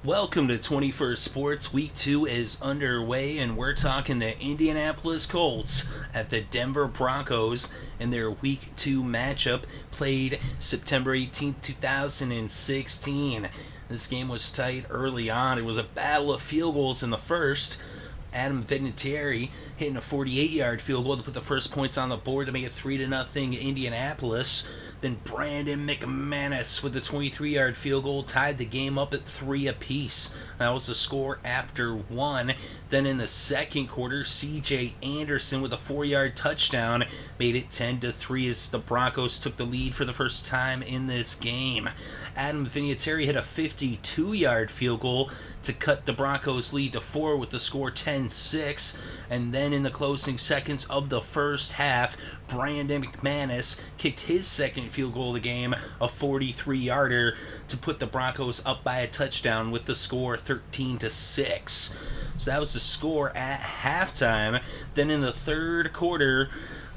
Welcome to 21st Sports. Week 2 is underway, and we're talking the Indianapolis Colts at the Denver Broncos in their Week 2 matchup played September 18th, 2016. This game was tight early on. It was a battle of field goals in the first. Adam Vinatieri hitting a 48-yard field goal to put the first points on the board to make it 3-0 Indianapolis. Then Brandon McManus with a 23-yard field goal tied the game up at 3 apiece. That was the score after 1. Then in the second quarter, C.J. Anderson with a 4-yard touchdown made it 10-3 as the Broncos took the lead for the first time in this game. Adam Vinatieri hit a 52-yard field goal to cut the Broncos' lead to 4 with the score 10-6. And then in the closing seconds of the first half, Brandon McManus kicked his second field goal of the game, a 43-yarder, to put the Broncos up by a touchdown with the score 13-6. So that was the score at halftime. Then in the third quarter,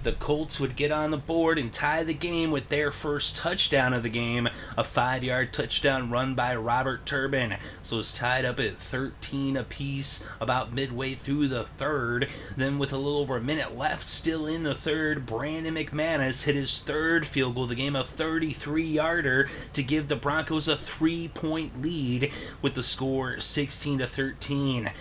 the Colts would get on the board and tie the game with their first touchdown of the game, a 5-yard touchdown run by Robert Turbin. So it's tied up at 13 apiece about midway through the third. Then with a little over a minute left still in the third, Brandon McManus hit his third field goal of the game, a 33-yarder, to give the Broncos a 3-point lead with the score 16-13.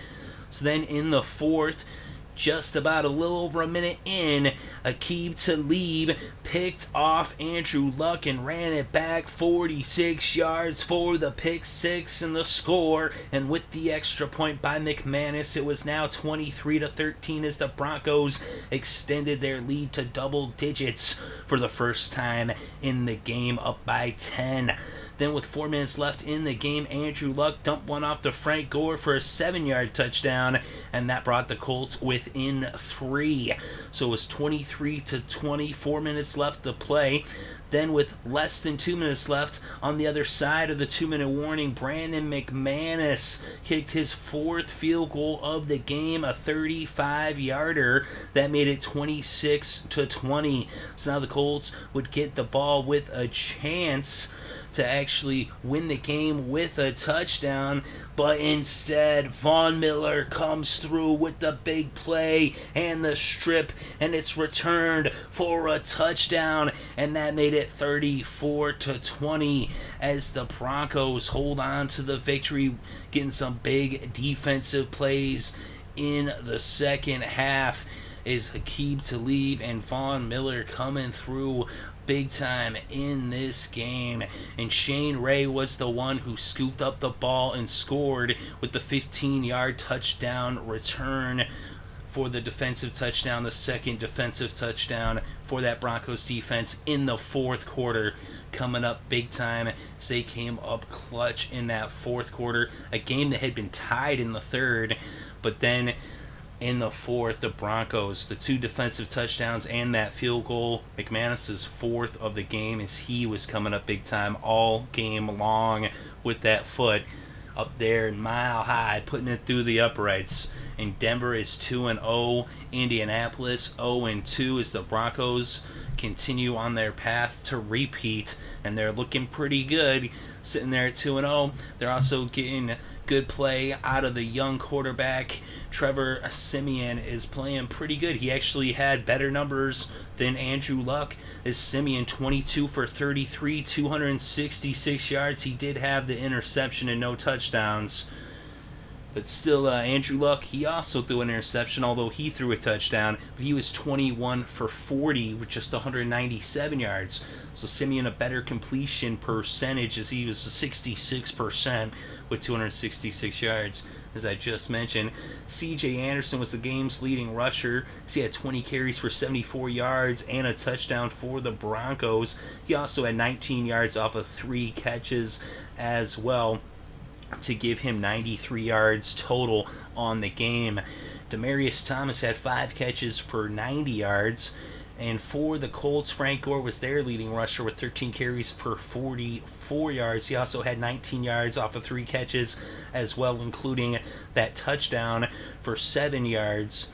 So then in the fourth, just about a little over a minute in, Aqib Talib picked off Andrew Luck and ran it back 46 yards for the pick six and the score. And with the extra point by McManus, it was now 23-13 as the Broncos extended their lead to double digits for the first time in the game, up by 10. Then with 4 minutes left in the game, Andrew Luck dumped one off to Frank Gore for a 7-yard touchdown, and that brought the Colts within 3. So it was 23-20, 4 minutes left to play. Then with less than 2 minutes left, on the other side of the 2-minute warning, Brandon McManus kicked his fourth field goal of the game, a 35-yarder. That made it 26-20. So now the Colts would get the ball with a chance to actually win the game with a touchdown, but instead Von Miller comes through with the big play and the strip, and it's returned for a touchdown, and that made it 34-20 as the Broncos hold on to the victory, getting some big defensive plays in the second half. Is Aqib Talib and Von Miller coming through big time in this game, and Shane Ray was the one who scooped up the ball and scored with the 15-yard touchdown return for the defensive touchdown, the second defensive touchdown for that Broncos defense in the fourth quarter, coming up big time as they came up clutch in that fourth quarter, a game that had been tied in the third, but then in the fourth, the Broncos, the 2 defensive touchdowns and that field goal, McManus' fourth of the game, as he was coming up big time all game long with that foot up there mile high, putting it through the uprights. And Denver is 2-0, Indianapolis 0-2 as the Broncos continue on their path to repeat, and they're looking pretty good, sitting there at 2-0. They're also getting good play out of the young quarterback. Trevor Siemian is playing pretty good. He actually had better numbers than Andrew Luck. Is Siemian 22 for 33, 266 yards. He did have the interception and no touchdowns. But still, Andrew Luck, he also threw an interception, although he threw a touchdown. But he was 21 for 40 with just 197 yards. So Siemian a better completion percentage as he was 66% with 266 yards. As I just mentioned, C.J. Anderson was the game's leading rusher. He had 20 carries for 74 yards and a touchdown for the Broncos. He also had 19 yards off of 3 catches as well, to give him 93 yards total on the game. Demaryius Thomas had 5 catches for 90 yards. And for the Colts, Frank Gore was their leading rusher with 13 carries for 44 yards. He also had 19 yards off of 3 catches as well, including that touchdown for 7 yards.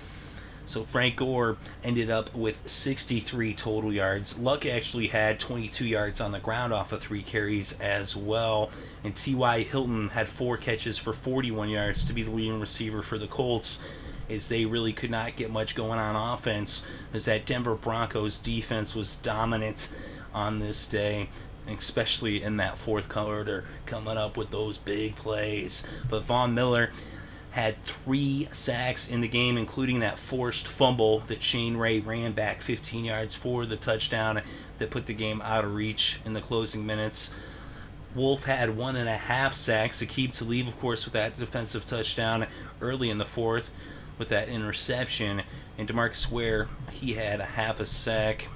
So Frank Gore ended up with 63 total yards. Luck actually had 22 yards on the ground off of 3 carries as well. And T.Y. Hilton had 4 catches for 41 yards to be the leading receiver for the Colts, as they really could not get much going on offense, as that Denver Broncos defense was dominant on this day, especially in that fourth quarter, coming up with those big plays. But Von Miller had 3 sacks in the game, including that forced fumble that Shane Ray ran back 15 yards for the touchdown that put the game out of reach in the closing minutes. Wolf had 1.5 sacks. Aqib Talib, of course, with that defensive touchdown early in the fourth with that interception. And DeMarcus Ware, he had 1/2 sack.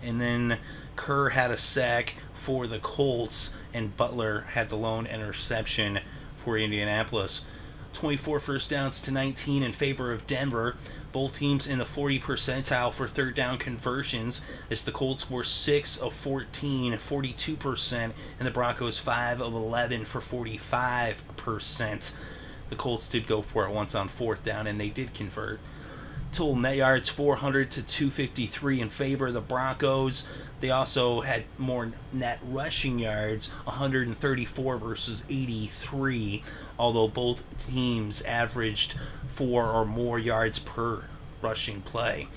And then Kerr had a sack for the Colts, and Butler had the lone interception for Indianapolis. 24 first downs to 19 in favor of Denver. Both teams in the 40 percentile for third down conversions, as the Colts were 6 of 14, 42%, and the Broncos 5 of 11 for 45%. The Colts did go for it once on fourth down, and they did convert. Total net yards 400 to 253 in favor of the Broncos. They also had more net rushing yards, 134 versus 83, although both teams averaged 4 or more yards per rushing play.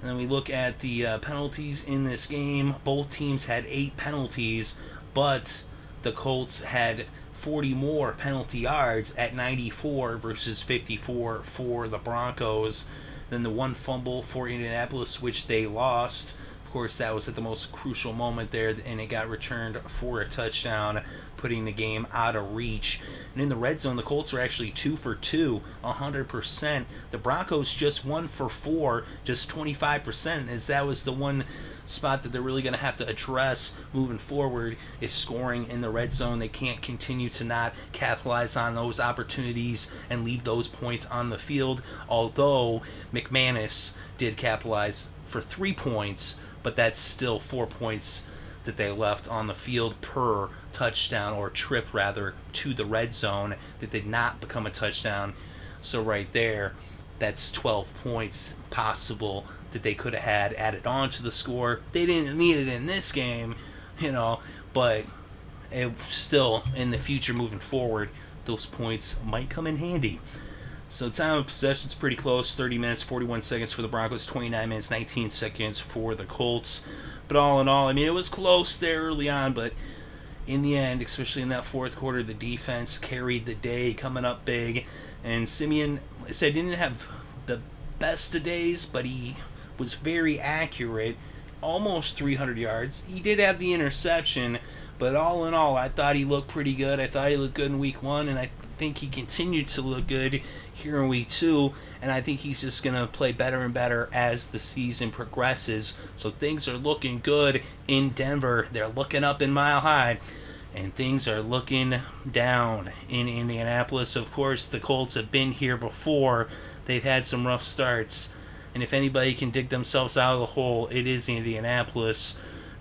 And then we look at the penalties in this game. Both teams had 8 penalties, but the Colts had 40 more penalty yards at 94 versus 54 for the Broncos. Then the 1 fumble for Indianapolis, which they lost. Of course, that was at the most crucial moment there, and it got returned for a touchdown, putting the game out of reach. And in the red zone, the Colts were actually 2 for 2, 100%. The Broncos just 1 for 4, just 25%, as that was the one spot that they're really going to have to address moving forward, is scoring in the red zone. They can't continue to not capitalize on those opportunities and leave those points on the field, although McManus did capitalize for 3 points, but that's still 4 points that they left on the field per touchdown, or trip rather, to the red zone that did not become a touchdown. So right there, that's 12 points possible that they could have had added on to the score. They didn't need it in this game, but it still, in the future moving forward, those points might come in handy. So time of possession's pretty close, 30 minutes, 41 seconds for the Broncos, 29 minutes, 19 seconds for the Colts. But all in all, it was close there early on, but in the end, especially in that fourth quarter, the defense carried the day, coming up big. And Simeon, like I said, didn't have the best of days, but he was very accurate, almost 300 yards. He did have the interception, but all in all, I thought he looked pretty good. I thought he looked good in week 1, and I think he continued to look good here in week 2, and I think he's just going to play better and better as the season progresses. So things are looking good in Denver. They're looking up in Mile High, and things are looking down in Indianapolis. Of course, the Colts have been here before. They've had some rough starts, and if anybody can dig themselves out of the hole, it is Indianapolis.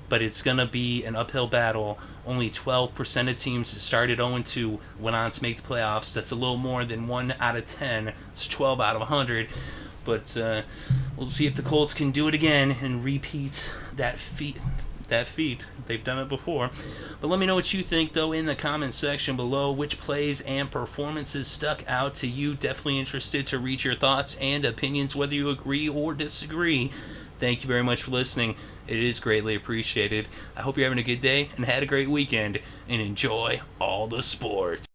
But it's going to be an uphill battle. Only 12% of teams that started 0-2 went on to make the playoffs. That's a little more than 1 out of 10. It's 12 out of 100. But we'll see if the Colts can do it again and repeat that feat. They've done it before. But let me know what you think, though, in the comment section below. Which plays and performances stuck out to you? Definitely interested to read your thoughts and opinions, whether you agree or disagree. Thank you very much for listening. It is greatly appreciated. I hope you're having a good day and had a great weekend, and enjoy all the sports.